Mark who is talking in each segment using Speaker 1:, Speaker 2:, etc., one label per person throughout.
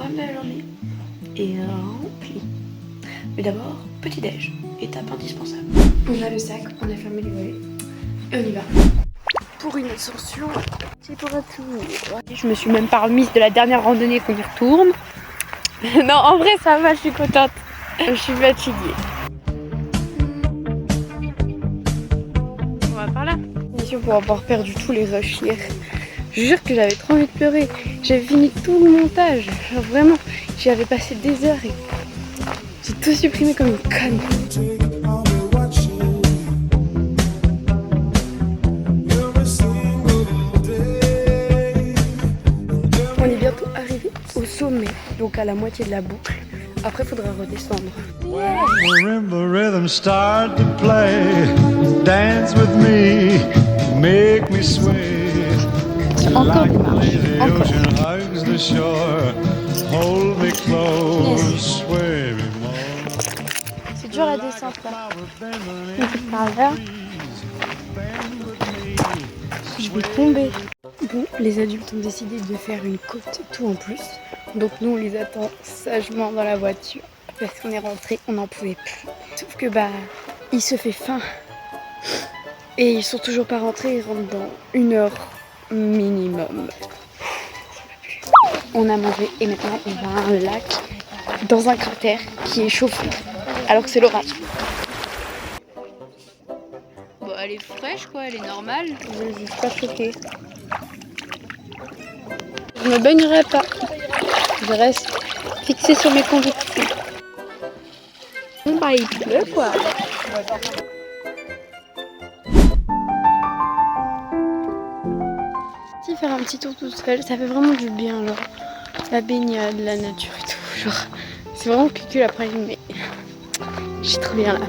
Speaker 1: programme de la journée est rempli. Mais d'abord, petit déj, étape indispensable. On a le sac, on a fermé les volets et on y va. Pour une ascension, c'est pour un tour. Je me suis même pas remise de la dernière randonnée qu'on y retourne. Non, en vrai ça va, je suis contente. Je suis fatiguée. On va par là. Bien sûr, pour avoir perdu tous les rushs hier. Je jure que j'avais trop envie de pleurer. J'avais fini tout le montage. Genre vraiment, j'y avais passé des heures et j'ai tout supprimé comme une conne. On est bientôt arrivé au sommet, donc à la moitié de la boucle. Après, il faudra redescendre.
Speaker 2: Marimba rhythm start to play. Dance with me, make me sway.
Speaker 1: Encore des marches. Encore.
Speaker 2: Hugs the shore, hold me close, sway me more.
Speaker 1: C'est dur la descente là. Par là. Je vais tomber. Bon, les adultes ont décidé de faire une côte tout en plus. Donc nous on les attend sagement dans la voiture. Parce qu'on est rentrés, on n'en pouvait plus. Sauf que il se fait faim. Et ils sont toujours pas rentrés, ils rentrent dans 1 heure minimum. On a mangé et maintenant on va à un lac dans un cratère qui est chauffé. Alors que c'est l'orage. Bon, elle est fraîche quoi, elle est normale. Je suis pas choquée. Je me baignerai pas. Je reste fixée sur mes convictions. Bon il pleut quoi. Si faire un petit tour toute seule, ça fait vraiment du bien, genre la baignade, la nature et tout. Genre c'est vraiment cucu l'après-midi, mais je suis trop bien là.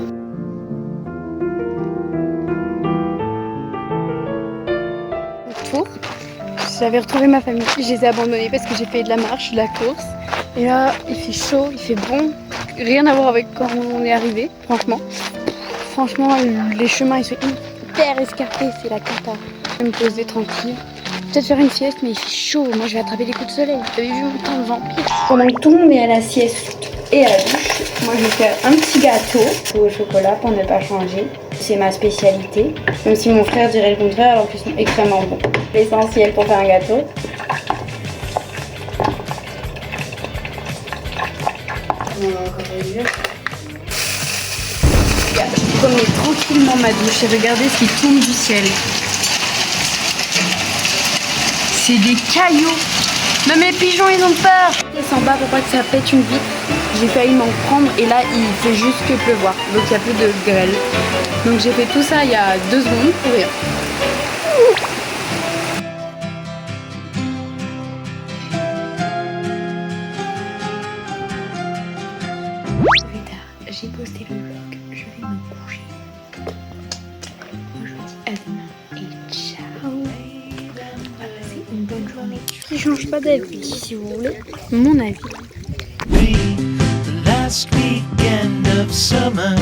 Speaker 1: Tour. J'avais retrouvé ma famille, je les ai abandonnés parce que j'ai fait de la marche, de la course. Et là, il fait chaud, il fait bon. Rien à voir avec quand on est arrivé, franchement. Franchement, les chemins, ils sont hyper escarpés, c'est la cata. Je vais me poser tranquille. Peut-être faire une sieste, mais il fait chaud. Moi, je vais attraper des coups de soleil. Vous avez vu mon temps de vampire. Pendant que tout le monde est à la sieste et à la douche, moi, je vais faire un petit gâteau au chocolat pour ne pas changer. C'est ma spécialité. Même si mon frère dirait le contraire, alors qu'ils sont extrêmement bons. L'essentiel pour faire un gâteau. Je promets tranquillement ma douche et regardez ce qui tombe du ciel. C'est des cailloux. Même les pigeons ils ont peur. Il s'en bat pour pas que ça pète une vitre. J'ai failli m'en prendre et là il fait juste que pleuvoir. Donc il y a plus de grêle. Donc j'ai fait tout ça il y a 2 secondes pour rien. J'ai posté le vlog, je vais me coucher. Aujourd'hui, à demain et ciao. On va passer une bonne journée. Qui change pas d'avis, si vous voulez mon avis.
Speaker 3: The last weekend of summer.